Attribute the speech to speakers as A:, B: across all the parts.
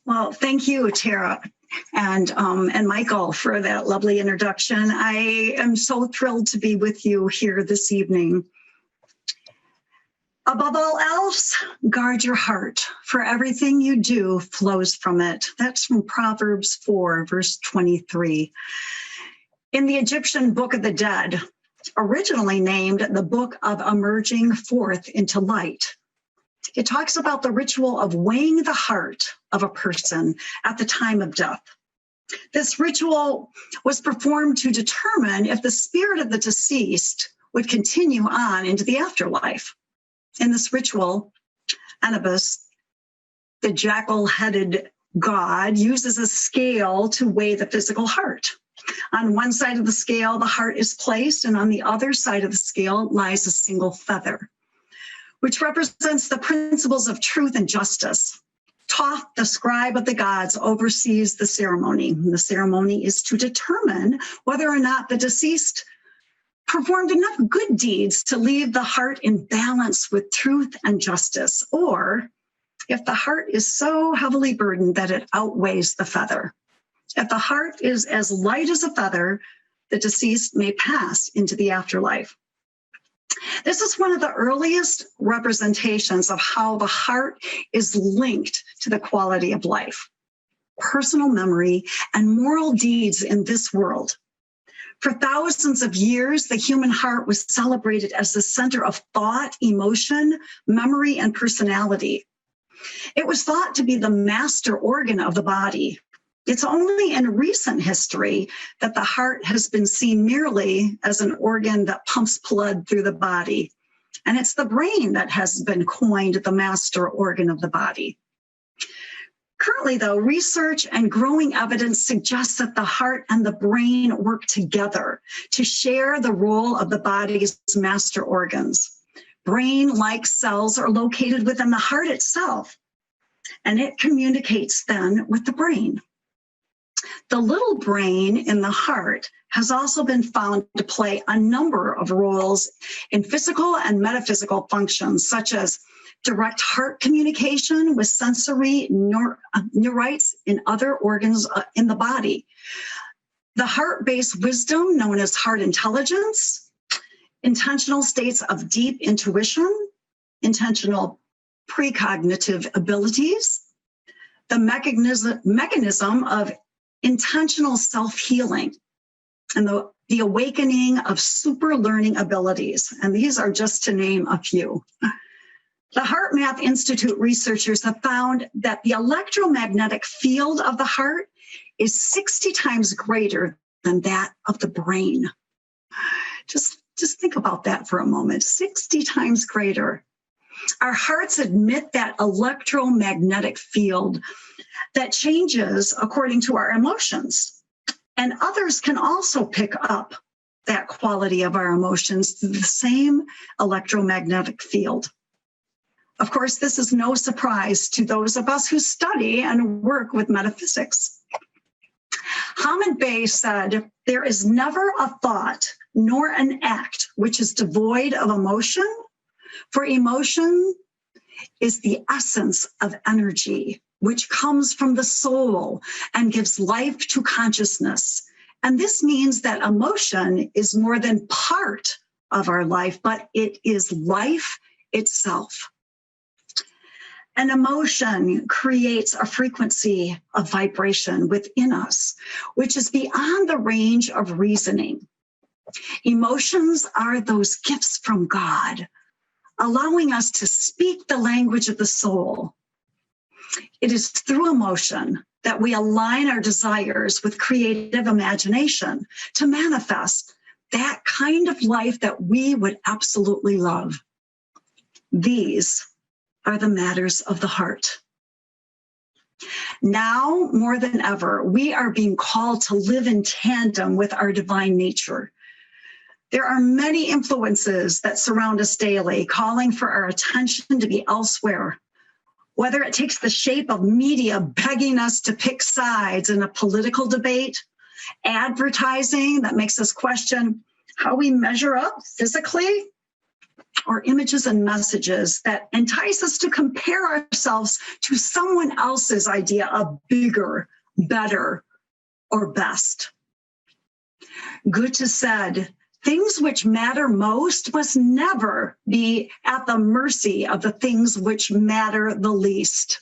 A: Well, thank you, Tara, and Michael for that lovely introduction. I am so thrilled to be with you here this evening. Above all else, guard your heart, for everything you do flows from it. That's from Proverbs 4, verse 23. In the Egyptian Book of the Dead, originally named the Book of Emerging Forth into Light, it talks about the ritual of weighing the heart of a person at the time of death. This ritual was performed to determine if the spirit of the deceased would continue on into the afterlife. In this ritual, Anubis, the jackal-headed god, uses a scale to weigh the physical heart. On one side of the scale, the heart is placed, and on the other side of the scale lies a single feather, which represents the principles of truth and justice. Thoth, the scribe of the gods, oversees the ceremony. The ceremony is to determine whether or not the deceased performed enough good deeds to leave the heart in balance with truth and justice, or if the heart is so heavily burdened that it outweighs the feather. If the heart is as light as a feather, the deceased may pass into the afterlife. This is one of the earliest representations of how the heart is linked to the quality of life, personal memory, and moral deeds in this world. For thousands of years, the human heart was celebrated as the center of thought, emotion, memory, and personality. It was thought to be the master organ of the body. It's only in recent history that the heart has been seen merely as an organ that pumps blood through the body. And it's the brain that has been coined the master organ of the body. Currently, though, research and growing evidence suggests that the heart and the brain work together to share the role of the body's master organs. Brain-like cells are located within the heart itself, and it communicates then with the brain. The little brain in the heart has also been found to play a number of roles in physical and metaphysical functions, such as direct heart communication with sensory neurites in other organs in the body, the heart-based wisdom known as heart intelligence, intentional states of deep intuition, intentional precognitive abilities, the mechanism of intentional self-healing, and the awakening of super learning abilities. And these are just to name a few. The Heart Math Institute researchers have found that the electromagnetic field of the heart is 60 times greater than that of the brain. Just think about that for a moment, 60 times greater. Our hearts emit that electromagnetic field that changes according to our emotions. And others can also pick up that quality of our emotions through the same electromagnetic field. Of course, this is no surprise to those of us who study and work with metaphysics. Hamid Bey said, "There is never a thought nor an act which is devoid of emotion, for emotion is the essence of energy, which comes from the soul and gives life to consciousness. And this means that emotion is more than part of our life, but it is life itself." An emotion creates a frequency of vibration within us, which is beyond the range of reasoning. Emotions are those gifts from God, allowing us to speak the language of the soul. It is through emotion that we align our desires with creative imagination to manifest that kind of life that we would absolutely love. These are the matters of the heart. Now, more than ever, we are being called to live in tandem with our divine nature. There are many influences that surround us daily, calling for our attention to be elsewhere. Whether it takes the shape of media begging us to pick sides in a political debate, advertising that makes us question how we measure up physically, or images and messages that entice us to compare ourselves to someone else's idea of bigger, better, or best. Goethe said, things which matter most must never be at the mercy of the things which matter the least.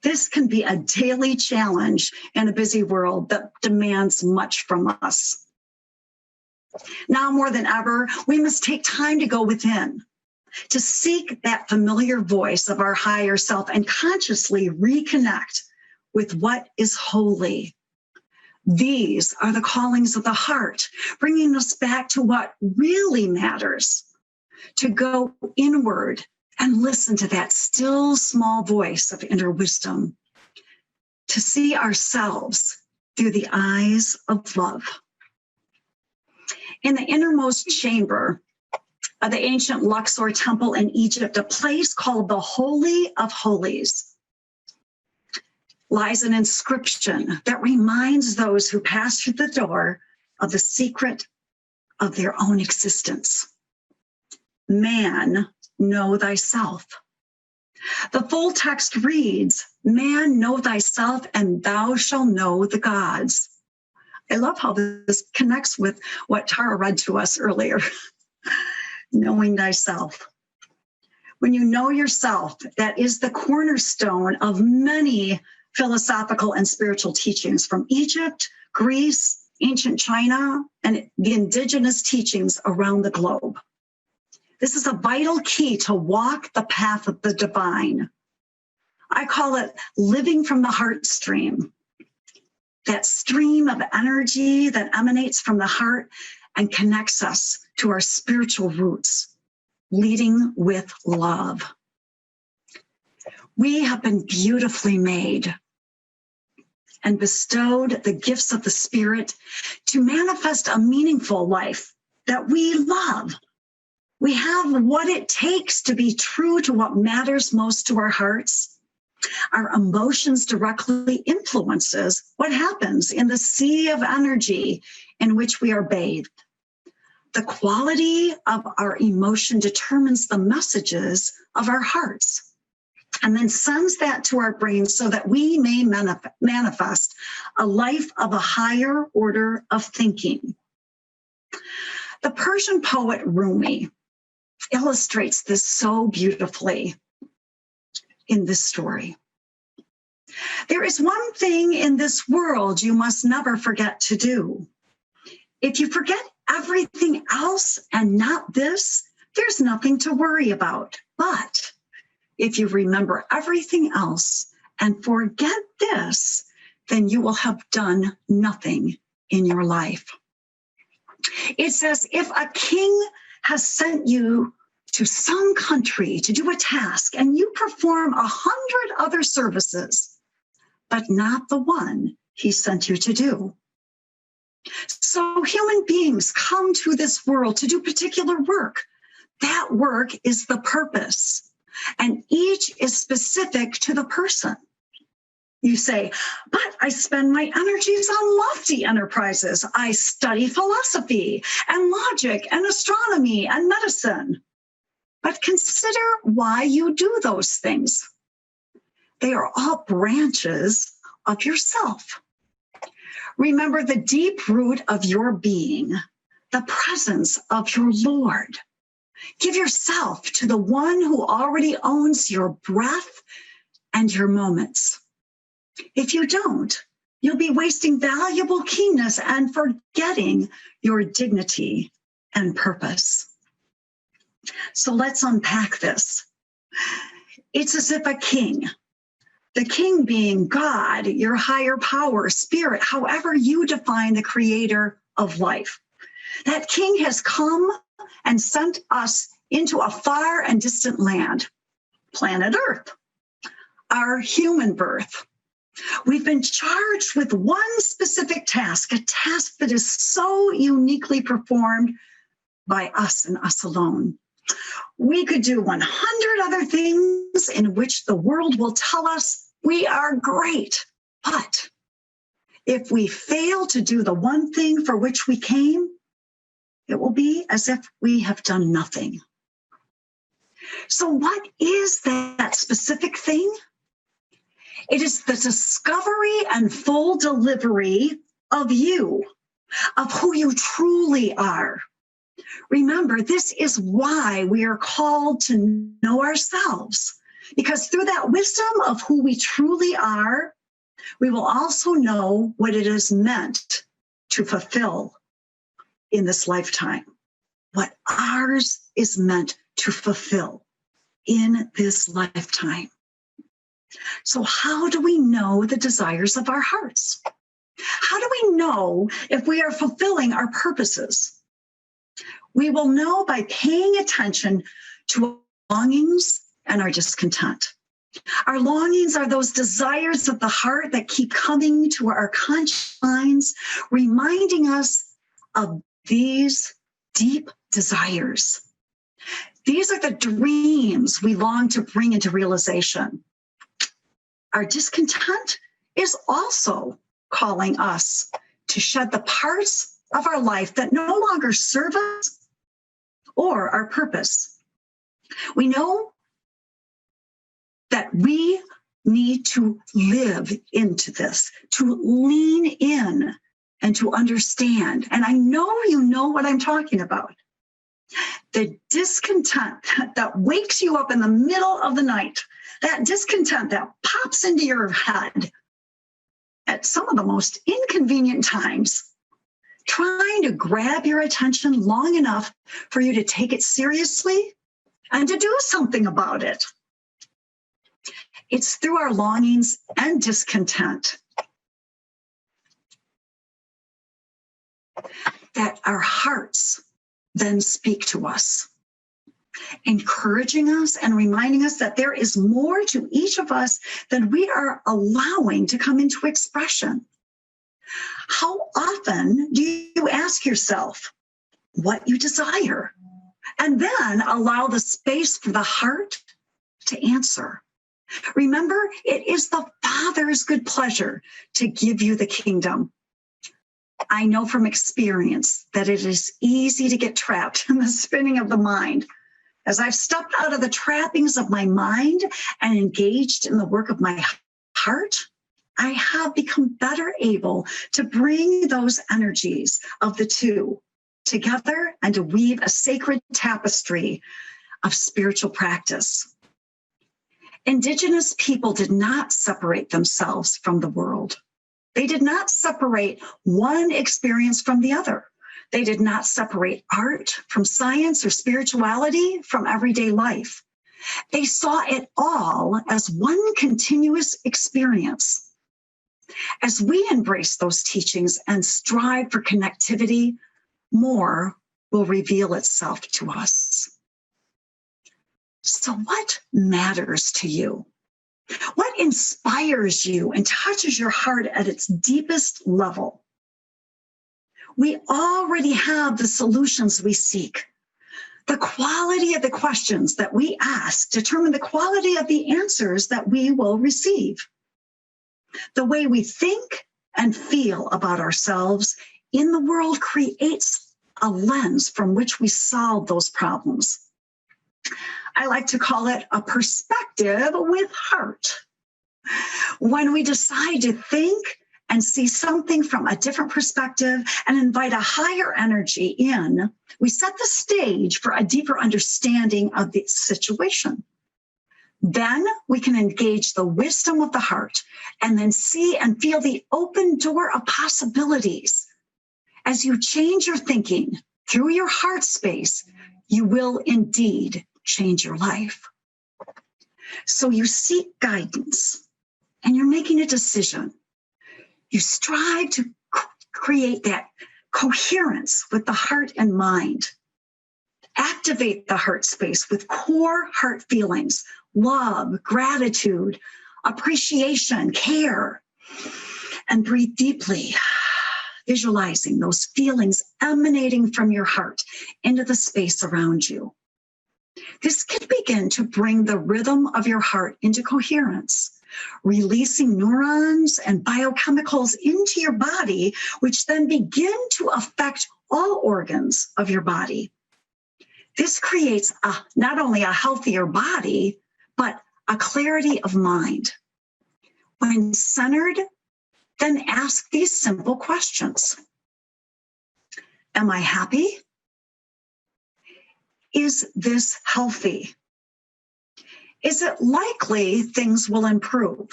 A: This can be a daily challenge in a busy world that demands much from us. Now more than ever, we must take time to go within, to seek that familiar voice of our higher self and consciously reconnect with what is holy. These are the callings of the heart, bringing us back to what really matters, to go inward and listen to that still small voice of inner wisdom, to see ourselves through the eyes of love. In the innermost chamber of the ancient Luxor temple in Egypt, a place called the Holy of Holies, lies an inscription that reminds those who pass through the door of the secret of their own existence. Man, know thyself. The full text reads, man, know thyself, and thou shalt know the gods. I love how this connects with what Tara read to us earlier, knowing thyself. When you know yourself, that is the cornerstone of many philosophical and spiritual teachings from Egypt, Greece, ancient China, and the indigenous teachings around the globe. This is a vital key to walk the path of the divine. I call it living from the heart stream, that stream of energy that emanates from the heart and connects us to our spiritual roots, leading with love. We have been beautifully made and bestowed the gifts of the Spirit to manifest a meaningful life that we love. We have what it takes to be true to what matters most to our hearts. Our emotions directly influences what happens in the sea of energy in which we are bathed. The quality of our emotion determines the messages of our hearts and then sends that to our brains so that we may manifest a life of a higher order of thinking. The Persian poet Rumi illustrates this so beautifully in this story. There is one thing in this world you must never forget to do. If you forget everything else and not this, there's nothing to worry about. But if you remember everything else and forget this, then you will have done nothing in your life. It's as if a king has sent you to some country to do a task and you perform 100 other services, but not the one he sent you to do. So human beings come to this world to do particular work. That work is the purpose, and each is specific to the person. You say, but I spend my energies on lofty enterprises. I study philosophy and logic and astronomy and medicine. But consider why you do those things. They are all branches of yourself. Remember the deep root of your being, the presence of your Lord. Give yourself to the one who already owns your breath and your moments. If you don't, you'll be wasting valuable keenness and forgetting your dignity and purpose. So let's unpack this. It's as if a king, the king being God, your higher power, spirit, however you define the creator of life, that king has come and sent us into a far and distant land, planet Earth, our human birth. We've been charged with one specific task, a task that is so uniquely performed by us and us alone. We could do 100 other things in which the world will tell us we are great. But if we fail to do the one thing for which we came, It will be as if we have done nothing. So what is that specific thing? It is the discovery and full delivery of you, of who you truly are. Remember, this is why we are called to know ourselves, because through that wisdom of who we truly are, we will also know what it is meant to fulfill in this lifetime, what ours is meant to fulfill in this lifetime. So how do we know the desires of our hearts? How do we know if we are fulfilling our purposes? We will know by paying attention to our longings and our discontent. Our longings are those desires of the heart that keep coming to our conscious minds, reminding us of these deep desires. These are the dreams we long to bring into realization. Our discontent is also calling us to shed the parts of our life that no longer serve us or our purpose. We know that we need to live into this, to lean in and to understand. And I know you know what I'm talking about. The discontent that wakes you up in the middle of the night, that discontent that pops into your head at some of the most inconvenient times, trying to grab your attention long enough for you to take it seriously and to do something about it. It's through our longings and discontent that our hearts then speak to us, encouraging us and reminding us that there is more to each of us than we are allowing to come into expression. How often do you ask yourself what you desire and then allow the space for the heart to answer? Remember, it is the Father's good pleasure to give you the kingdom. I know from experience that it is easy to get trapped in the spinning of the mind. As I've stepped out of the trappings of my mind and engaged in the work of my heart, I have become better able to bring those energies of the two together and to weave a sacred tapestry of spiritual practice. Indigenous people did not separate themselves from the world. They did not separate one experience from the other. They did not separate art from science or spirituality from everyday life. They saw it all as one continuous experience. As we embrace those teachings and strive for connectivity, more will reveal itself to us. So what matters to you? What inspires you and touches your heart at its deepest level? We already have the solutions we seek. The quality of the questions that we ask determine the quality of the answers that we will receive. The way we think and feel about ourselves in the world creates a lens from which we solve those problems. I like to call it a perspective with heart. When we decide to think and see something from a different perspective and invite a higher energy in, we set the stage for a deeper understanding of the situation. Then we can engage the wisdom of the heart and then see and feel the open door of possibilities. As you change your thinking through your heart space, you will indeed change your life. So you seek guidance and you're making a decision. You strive to create that coherence with the heart and mind. Activate the heart space with core heart feelings, love, gratitude, appreciation, care, and breathe deeply, visualizing those feelings emanating from your heart into the space around you. This can begin to bring the rhythm of your heart into coherence. releasing neurons and biochemicals into your body, which then begin to affect all organs of your body. This creates not only a healthier body, but a clarity of mind. When centered, then ask these simple questions. Am I happy? Is this healthy? Is it likely things will improve?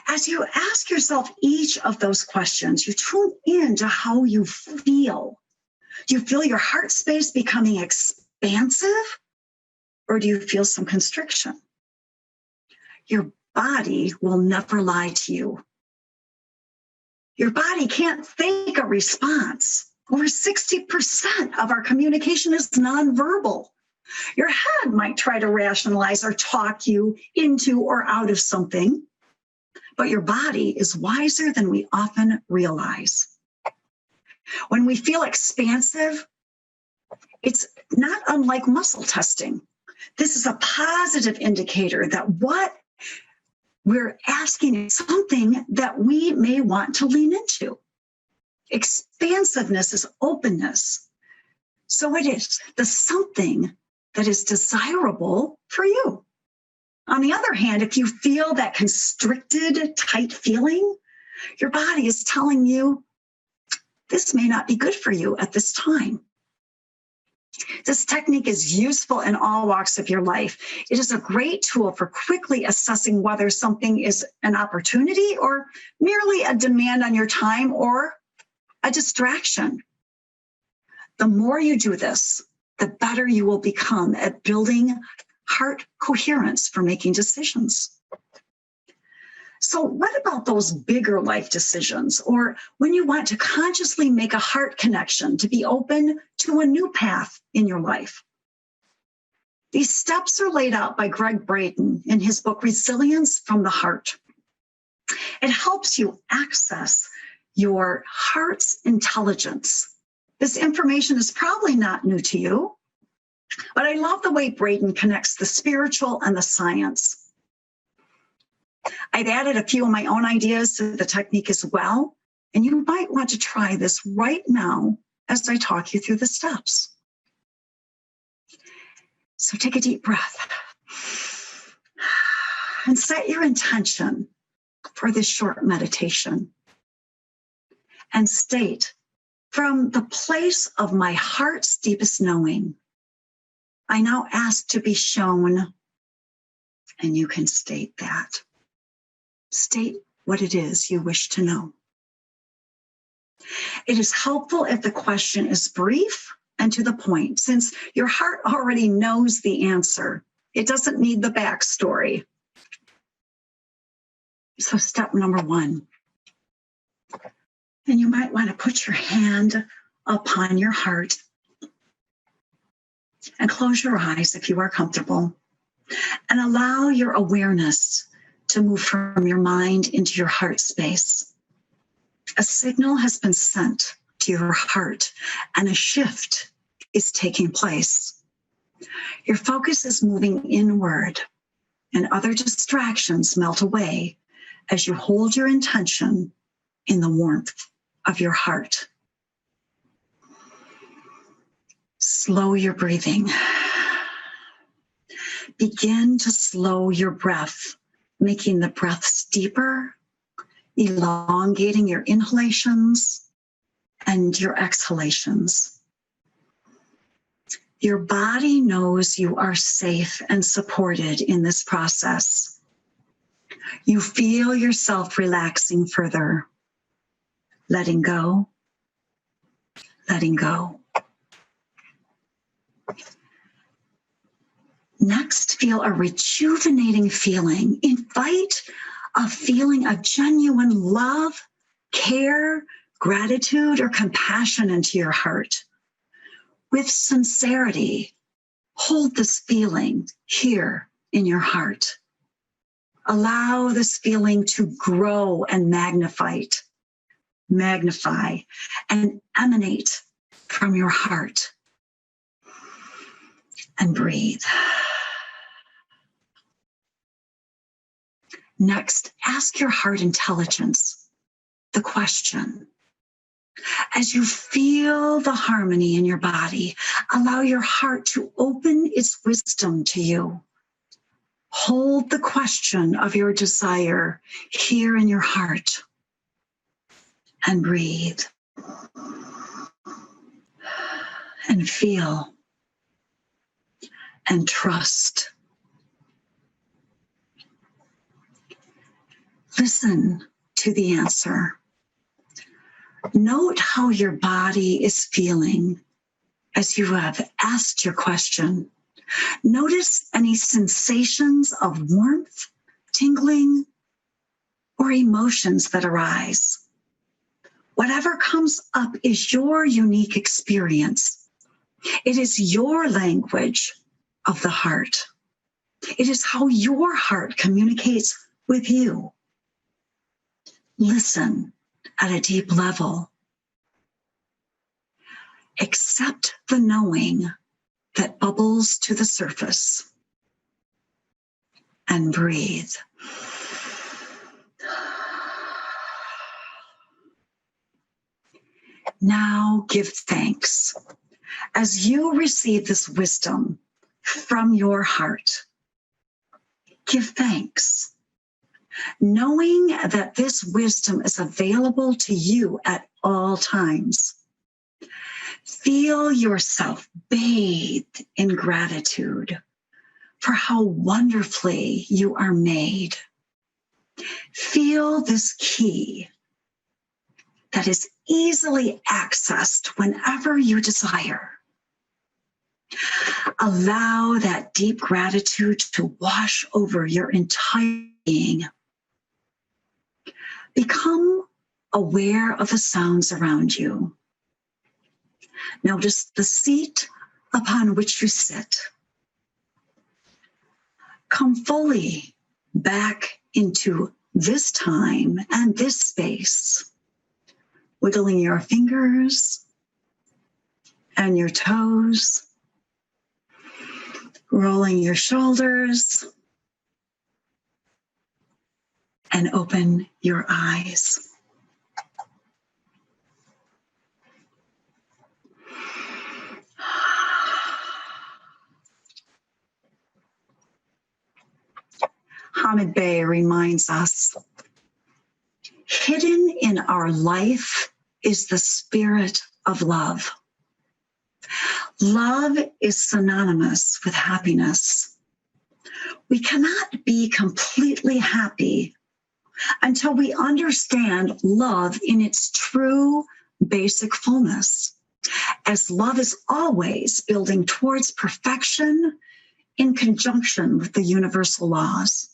A: As you ask yourself each of those questions, you tune in to how you feel. Do you feel your heart space becoming expansive, or do you feel some constriction? Your body will never lie to you. Your body can't fake a response. Over 60% of our communication is nonverbal. Your head might try to rationalize or talk you into or out of something, but your body is wiser than we often realize. When we feel expansive, it's not unlike muscle testing. This is a positive indicator that what we're asking is something that we may want to lean into. Expansiveness is openness. So it is the something that is desirable for you. On the other hand, if you feel that constricted, tight feeling, your body is telling you this may not be good for you at this time. This technique is useful in all walks of your life. It is a great tool for quickly assessing whether something is an opportunity or merely a demand on your time or a distraction. The more you do this, the better you will become at building heart coherence for making decisions. So what about those bigger life decisions, or when you want to consciously make a heart connection to be open to a new path in your life? These steps are laid out by Gregg Braden in his book, Resilience from the Heart. It helps you access your heart's intelligence. This information is probably not new to you, but I love the way Braden connects the spiritual and the science. I've added a few of my own ideas to the technique as well, and you might want to try this right now as I talk you through the steps. So take a deep breath and set your intention for this short meditation. And state, from the place of my heart's deepest knowing, I now ask to be shown, and you can state that. State what it is you wish to know. It is helpful if the question is brief and to the point, since your heart already knows the answer. It doesn't need the backstory. So step number one. And you might want to put your hand upon your heart and close your eyes if you are comfortable, and allow your awareness to move from your mind into your heart space. A signal has been sent to your heart, and a shift is taking place. Your focus is moving inward, and other distractions melt away as you hold your intention in the warmth of your heart. Slow your breathing. Begin to slow your breath, making the breaths deeper, elongating your inhalations and your exhalations. Your body knows you are safe and supported in this process. You feel yourself relaxing further, letting go, letting go. Next, feel a rejuvenating feeling. Invite a feeling of genuine love, care, gratitude, or compassion into your heart. With sincerity, hold this feeling here in your heart. Allow this feeling to grow and magnify and emanate from your heart. And breathe. Next, ask your heart intelligence the question. As you feel the harmony in your body, allow your heart to open its wisdom to you. Hold the question of your desire here in your heart and breathe and feel and trust. Listen to the answer. Note how your body is feeling as you have asked your question. Notice any sensations of warmth, tingling, or emotions that arise. Whatever comes up is your unique experience. It is your language of the heart. It is how your heart communicates with you. Listen at a deep level. Accept the knowing that bubbles to the surface and breathe. Now give thanks as you receive this wisdom from your heart. Give thanks, knowing that this wisdom is available to you at all times. Feel yourself bathed in gratitude for how wonderfully you are made. Feel this key that is easily accessed whenever you desire. Allow that deep gratitude to wash over your entire being. Become aware of the sounds around you. Notice the seat upon which you sit. Come fully back into this time and this space, wiggling your fingers and your toes, rolling your shoulders, and open your eyes. Hamid Bey reminds us, hidden in our life is the spirit of love. Love is synonymous with happiness. We cannot be completely happy until we understand love in its true basic fullness, as love is always building towards perfection in conjunction with the universal laws.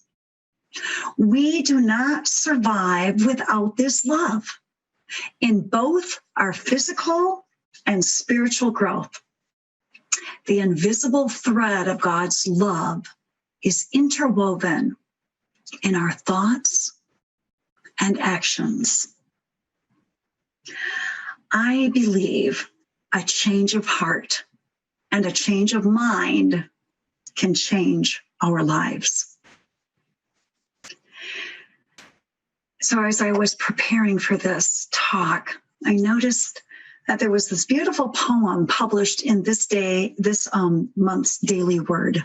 A: We do not survive without this love in both our physical and spiritual growth. The invisible thread of God's love is interwoven in our thoughts and actions. I believe a change of heart and a change of mind can change our lives. So as I was preparing for this talk, I noticed that there was this beautiful poem published in this month's Daily Word.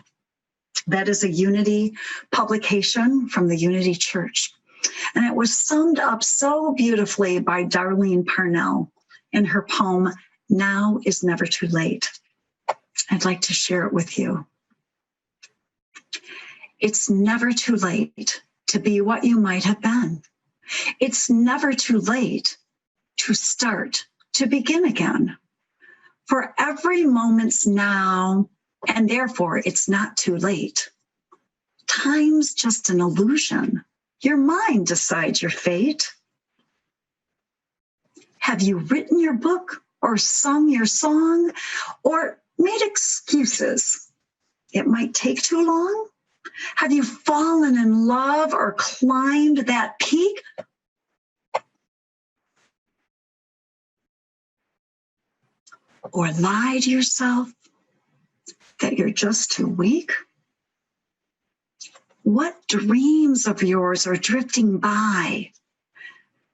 A: That is a Unity publication from the Unity Church. And it was summed up so beautifully by Darlene Parnell in her poem, Now is Never Too Late. I'd like to share it with you. It's never too late to be what you might have been. It's never too late to start, to begin again. For every moment's now, and therefore it's not too late. Time's just an illusion. Your mind decides your fate. Have you written your book or sung your song or made excuses? It might take too long. Have you fallen in love or climbed that peak? Or lied to yourself that you're just too weak? What dreams of yours are drifting by?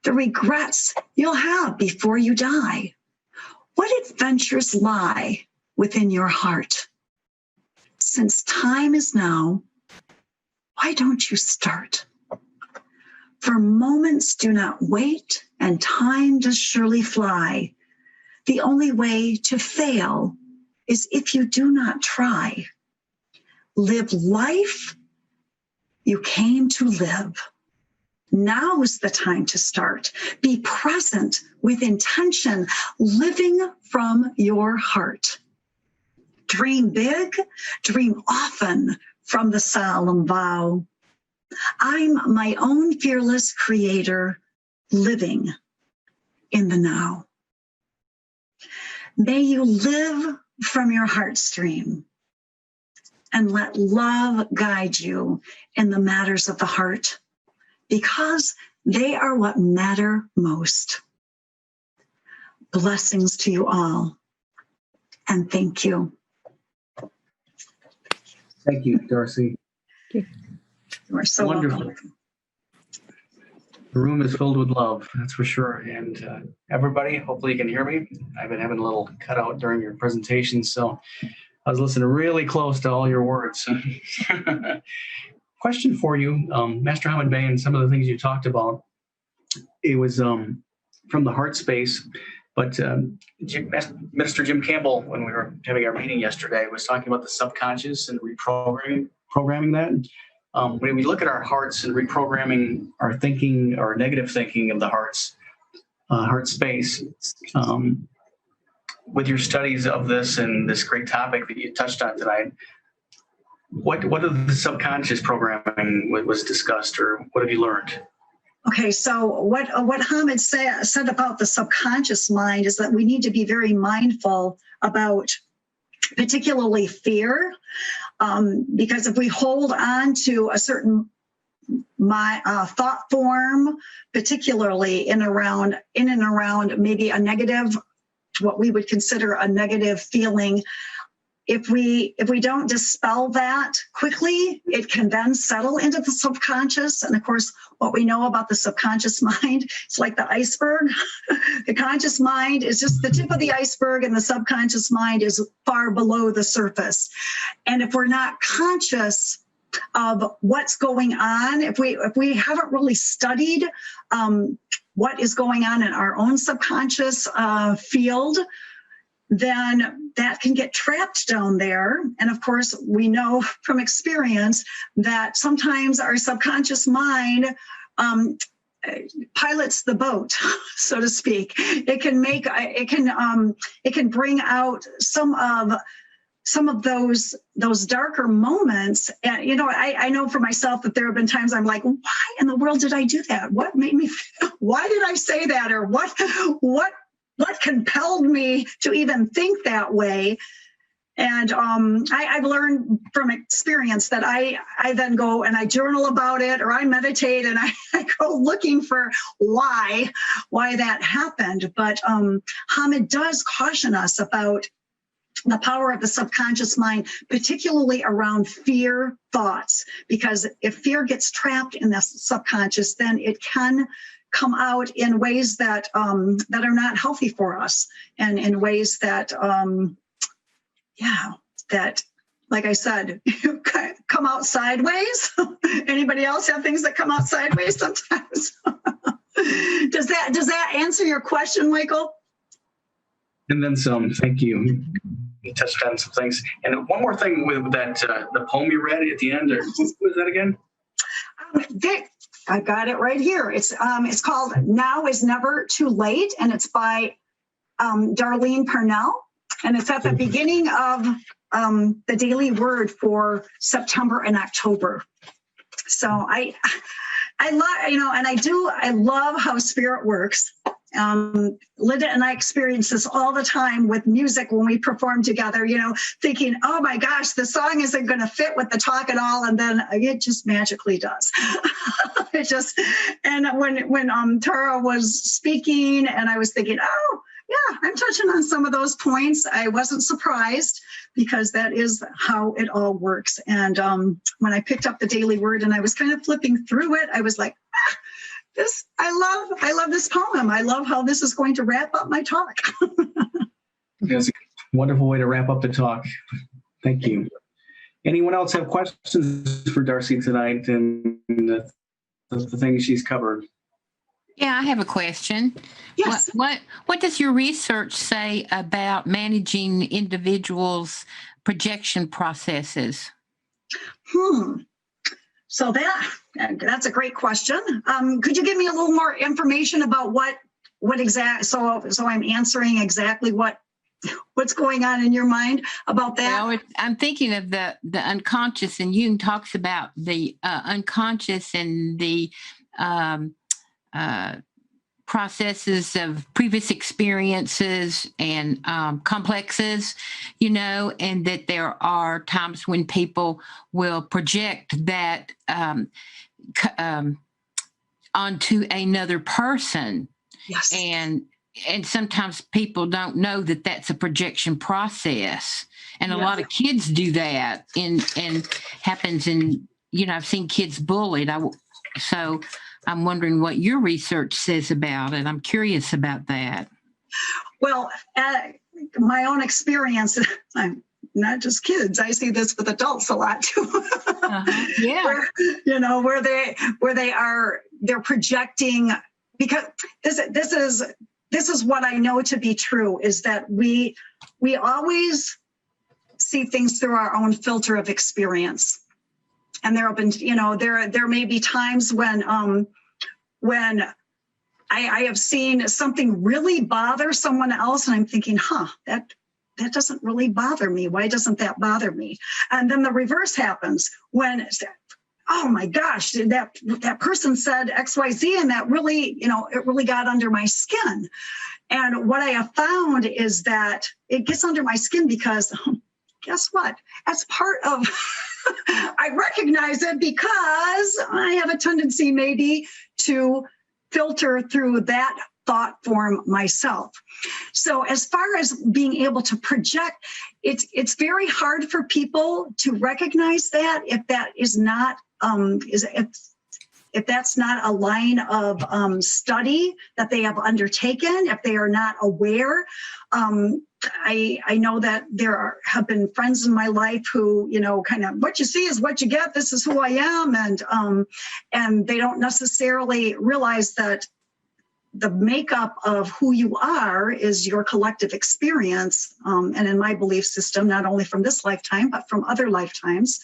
A: The regrets you'll have before you die. What adventures lie within your heart? Since time is now, why don't you start? For moments do not wait, and time does surely fly. The only way to fail is if you do not try. Live life you came to live. Now is the time to start. Be present with intention, living from your heart. Dream big, dream often from the solemn vow. I'm my own fearless creator, living in the now. May you live from your heartstream and let love guide you in the matters of the heart, because they are what matter most. Blessings to you all, and thank you.
B: Thank you, Darcy.
A: You are so
B: wonderful.
A: Welcome.
B: The room is filled with love, that's for sure. And everybody, hopefully you can hear me. I've been having a little cutout during your presentation, so I was listening really close to all your words. Question for you, Master Hamid Bey, and some of the things you talked about, it was from the heart space, but Minister Jim Campbell, when we were having our meeting yesterday, was talking about the subconscious and reprogramming that. When we look at our hearts and reprogramming our thinking, or negative thinking of the heart space, with your studies of this and this great topic that you touched on tonight, what of the subconscious programming was discussed, or what have you learned?
A: Okay, so what Hamid said about the subconscious mind is that we need to be very mindful about particularly fear, because if we hold on to a certain thought form, particularly in and around maybe a negative, what we would consider a negative feeling, if we don't dispel that quickly, it can then settle into the subconscious. And of course, what we know about the subconscious mind, it's like the iceberg. The conscious mind is just the tip of the iceberg, and the subconscious mind is far below the surface. And if we're not conscious of what's going on, if we haven't really studied what is going on in our own subconscious field, then that can get trapped down there. And of course, we know from experience that sometimes our subconscious mind pilots the boat, so to speak. It can bring out some of those darker moments. And I know for myself that there have been times I'm like, why in the world did I do that? What made me? Why did I say that? Or what compelled me to even think that way? And I've learned from experience that I then go and I journal about it, or I meditate and I go looking for why that happened. But Hamid does caution us about the power of the subconscious mind, particularly around fear thoughts, because if fear gets trapped in the subconscious, then it can come out in ways that are not healthy for us, and in ways that, that, like I said, come out sideways. Anybody else have things that come out sideways sometimes? Does that answer your question, Michael?
B: And then some. Thank you. You touched on some things. And one more thing with that, the poem you read at the end, or what was that again?
A: I got it right here. It's called Now is Never Too Late, and it's by Darlene Parnell, and it's at the beginning of the daily word for September and October. So I love, and I love how spirit works. Linda and I experience this all the time with music when we perform together, thinking, oh my gosh, the song isn't going to fit with the talk at all. And then it just magically does. And when Tara was speaking and I was thinking, oh yeah, I'm touching on some of those points, I wasn't surprised. because that is how it all works. And when I picked up the Daily Word and I was kind of flipping through it, I was like, I love this poem. I love how this is going to wrap up my talk.
B: That's a wonderful way to wrap up the talk. Thank you. Anyone else have questions for Darcy tonight and the things she's covered?
C: Yeah, I have a question.
A: Yes.
C: What does your research say about managing individuals' projection processes?
A: So that's a great question. Could you give me a little more information about what so I'm answering exactly what's going on in your mind about that?
C: Well, I'm thinking of the unconscious, and Jung talks about the unconscious and the processes of previous experiences and complexes, and that there are times when people will project that onto another person.
A: Yes.
C: And sometimes people don't know that that's a projection process. And a lot of kids do that and happens in, I've seen kids bullied. So I'm wondering what your research says about it. I'm curious about that.
A: Well, my own experience, I'm not just kids. I see this with adults a lot too.
C: Yeah.
A: They're projecting, because this is what I know to be true, is that we always see things through our own filter of experience. And there have been, there may be times when I have seen something really bother someone else, and I'm thinking, that doesn't really bother me. Why doesn't that bother me? And then the reverse happens when, oh my gosh, that person said XYZ, and that really, it really got under my skin. And what I have found is that it gets under my skin because guess what? That's part of, I recognize it because I have a tendency maybe to filter through that thought form myself. So as far as being able to project, it's very hard for people to recognize that if that is not, if that's not a line of study that they have undertaken, if they are not aware. I know that have been friends in my life who, kind of, what you see is what you get. This is who I am. And they don't necessarily realize that the makeup of who you are is your collective experience. And in my belief system, not only from this lifetime, but from other lifetimes.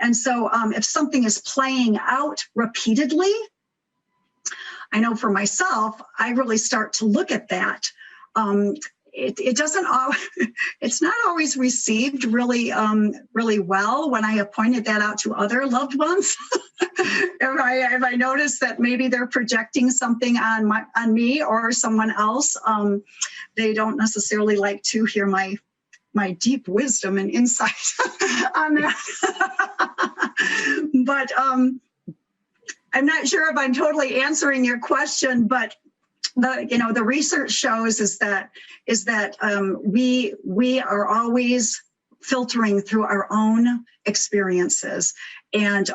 A: And so if something is playing out repeatedly, I know for myself, I really start to look at that. It doesn't it's not always received really well when I have pointed that out to other loved ones. If I notice that maybe they're projecting something on me or someone else, they don't necessarily like to hear my deep wisdom and insight on that. But I'm not sure if I'm totally answering your question, but the research shows is that we are always filtering through our own experiences, and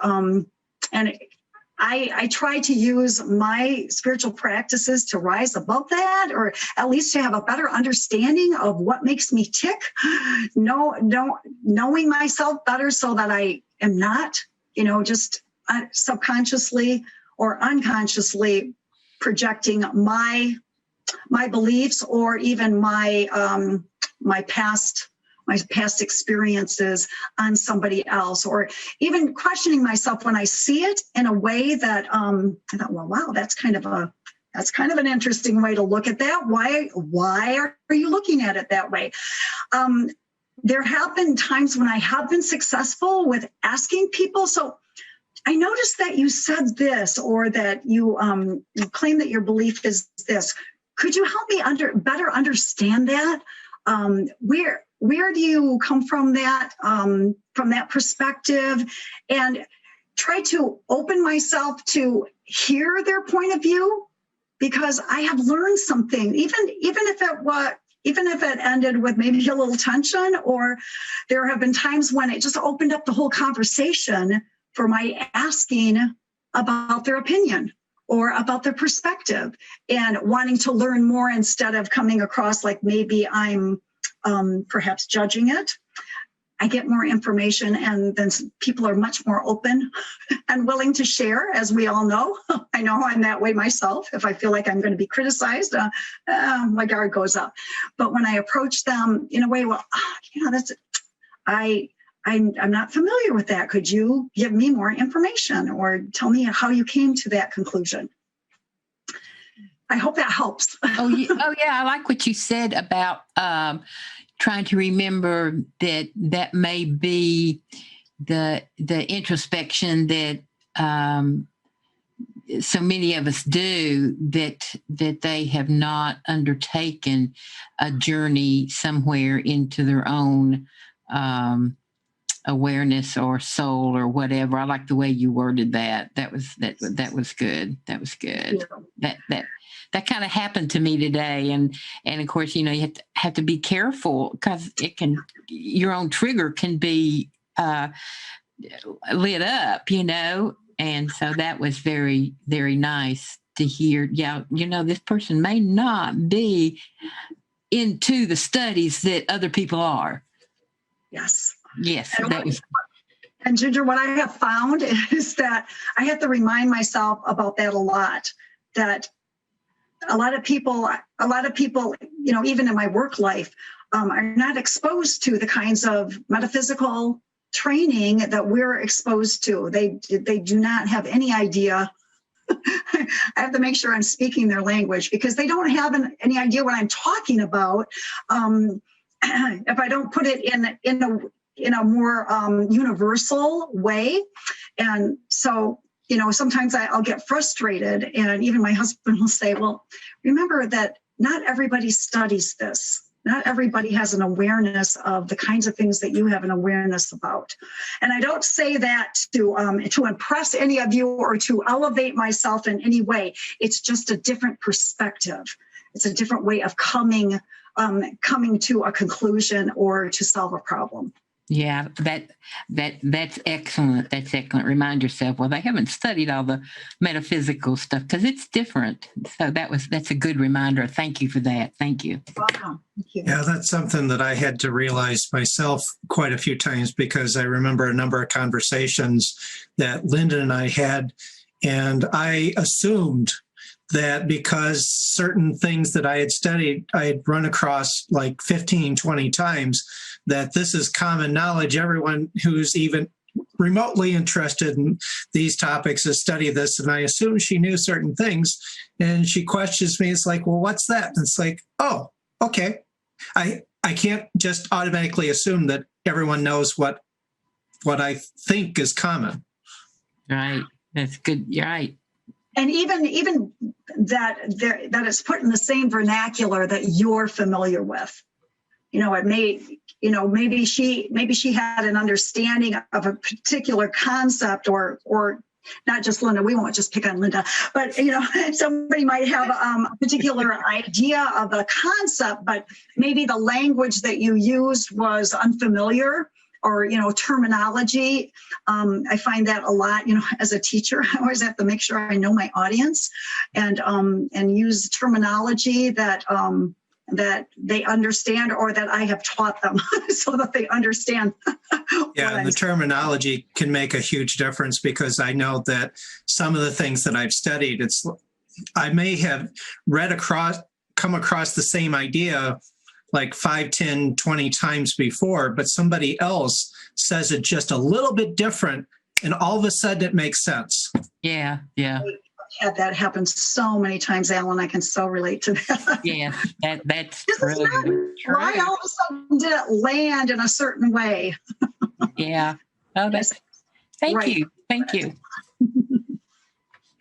A: I try to use my spiritual practices to rise above that, or at least to have a better understanding of what makes me tick. Knowing myself better so that I am not, just subconsciously or unconsciously projecting my beliefs or even my past experiences on somebody else, or even questioning myself when I see it in a way that I thought, well, wow, that's kind of an interesting way to look at that. Why are you looking at it that way? There have been times when I have been successful with asking people, so I noticed that you said this, or that you claim that your belief is this. Could you help me better understand that? Where do you come from that perspective, and try to open myself to hear their point of view, because I have learned something, even if even if it ended with maybe a little tension, or there have been times when it just opened up the whole conversation for my asking about their opinion or about their perspective and wanting to learn more instead of coming across like maybe I'm perhaps judging it. I get more information, and then people are much more open and willing to share, as we all know. I know I'm that way myself. If I feel like I'm going to be criticized, my guard goes up. But when I approach them in a way, well, I'm not familiar with that. Could you give me more information or tell me how you came to that conclusion? I hope that helps.
C: Oh yeah. I like what you said about trying to remember that may be the introspection that so many of us do, that they have not undertaken a journey somewhere into their own awareness or soul or whatever. I like the way you worded that. That was good. That was good. That kind of happened to me today. And of course, you have to be careful, because your own trigger can be lit up, and so that was very, very nice to hear. Yeah. This person may not be into the studies that other people are.
A: Yes.
C: Yes.
A: And Ginger, what I have found is that I have to remind myself about that a lot, that a lot of people, even in my work life, are not exposed to the kinds of metaphysical training that we're exposed to. They do not have any idea. I have to make sure I'm speaking their language, because they don't have any idea what I'm talking about. If I don't put it in a more universal way. And so, sometimes I'll get frustrated, and even my husband will say, well, remember that not everybody studies this. Not everybody has an awareness of the kinds of things that you have an awareness about. And I don't say that to impress any of you or to elevate myself in any way. It's just a different perspective. It's a different way of coming to a conclusion or to solve a problem.
C: Yeah, that's excellent. That's excellent. Remind yourself, well, they haven't studied all the metaphysical stuff, because it's different. So that's a good reminder. Thank you for that. Thank you.
A: Welcome. Thank you.
D: Yeah, that's something that I had to realize myself quite a few times, because I remember a number of conversations that Linda and I had, and I assumed that because certain things that I had studied, I had run across like 15, 20 times, that this is common knowledge. Everyone who's even remotely interested in these topics has studied this. And I assumed she knew certain things. And she questions me. It's like, well, what's that? And it's like, oh, okay. I can't just automatically assume that everyone knows what I think is common.
C: Right. That's good. You're right.
A: And even that it's put in the same vernacular that you're familiar with. It may, maybe she had an understanding of a particular concept, or not just Linda. We won't just pick on Linda, but somebody might have a particular idea of a concept, but maybe the language that you used was unfamiliar, or terminology. I find that a lot. As a teacher, I always have to make sure I know my audience, and use terminology that they understand, or that I have taught them, so that they understand.
D: Yeah, and the terminology can make a huge difference, because I know that some of the things that I've studied, I may have come across the same idea like 5, 10, 20 times before, but somebody else says it just a little bit different, and all of a sudden it makes sense.
C: Yeah.
A: I've had that happen so many times, Alan. I can so relate to that.
C: Yeah, that's true.
A: Why all of a sudden did it land in a certain way?
C: Yeah. Oh, thank
A: right.
C: you. Thank you.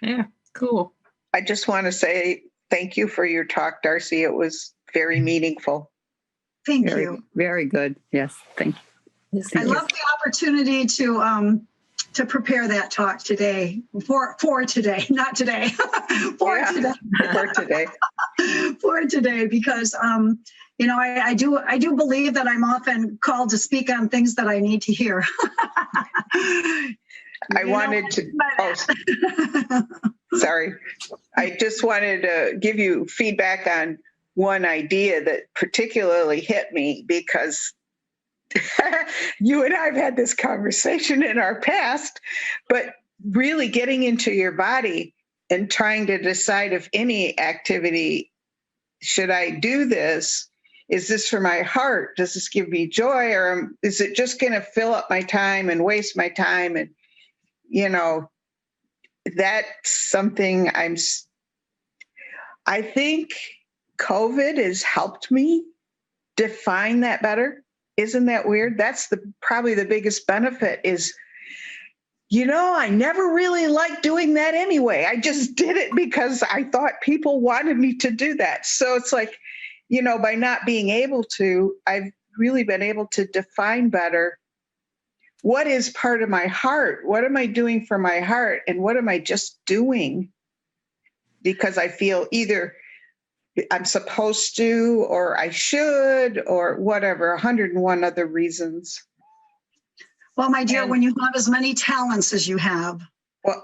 C: Yeah, cool.
E: I just want to say thank you for your talk, Darcy. It was very meaningful.
A: Thank you.
F: Very good. Yes. Thank you. Yes,
A: I love the opportunity to prepare that talk today for today, not today, today. For today, because I do believe that I'm often called to speak on things that I need to hear.
E: I wanted to, sorry. I just wanted to give you feedback on one idea that particularly hit me, because you and I have had this conversation in our past, but really getting into your body and trying to decide if any activity, should I do this? Is this for my heart? Does this give me joy? Or is it just going to fill up my time and waste my time? And, that's something I think COVID has helped me define that better. Isn't that weird? That's probably the biggest benefit is, I never really liked doing that anyway. I just did it because I thought people wanted me to do that. So it's like, by not being able to, I've really been able to define better what is part of my heart. What am I doing for my heart? And what am I just doing because I feel either I'm supposed to, or I should, or whatever, 101 other reasons.
A: Well, my dear, when you have as many talents as you have,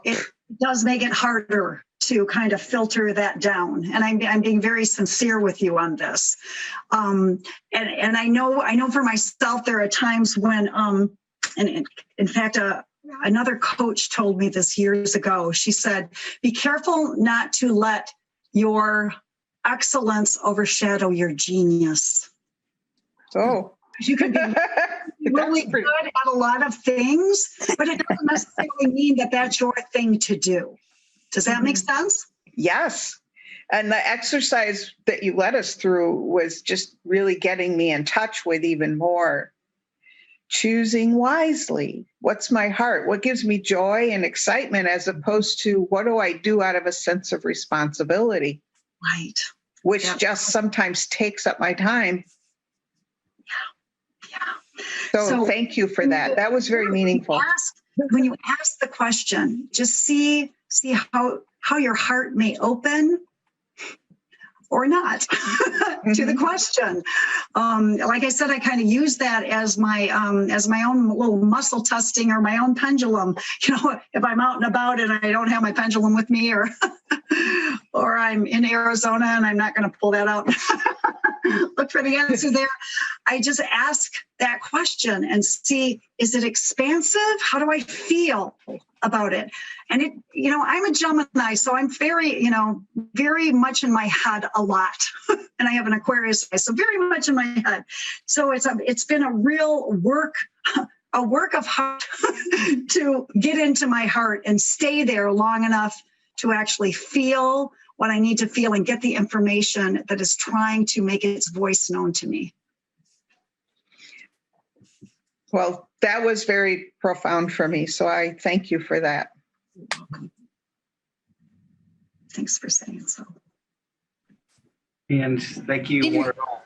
A: it does make it harder to kind of filter that down. And I'm being very sincere with you on this. And I know for myself, there are times when, and in fact, another coach told me this years ago. She said, be careful not to let your excellence overshadow your genius.
E: Oh,
A: you can be really good at a lot of things, but it doesn't necessarily mean that that's your thing to do. Does that make sense?
E: Yes. And the exercise that you led us through was just really getting me in touch with even more choosing wisely. What's my heart? What gives me joy and excitement, as opposed to what do I do out of a sense of responsibility?
A: Right.
E: Which just sometimes takes up my time.
A: Yeah.
E: So thank you for that. That was very meaningful.
A: When you ask the question, just see how your heart may open or not to the question. Like I said, I kind of use that as my own little muscle testing or my own pendulum. If I'm out and about and I don't have my pendulum with me, or or I'm in Arizona and I'm not going to pull that out. Look for the answer there. I just ask that question and see, is it expansive? How do I feel about it? And I'm a Gemini, so I'm very, very much in my head a lot. And I have an Aquarius, so very much in my head. So it's been a real work of heart to get into my heart and stay there long enough to actually feel what I need to feel and get the information that is trying to make its voice known to me.
E: Well, that was very profound for me. So I thank you for that.
A: You're welcome. Thanks for saying so.
B: And thank you, one and all.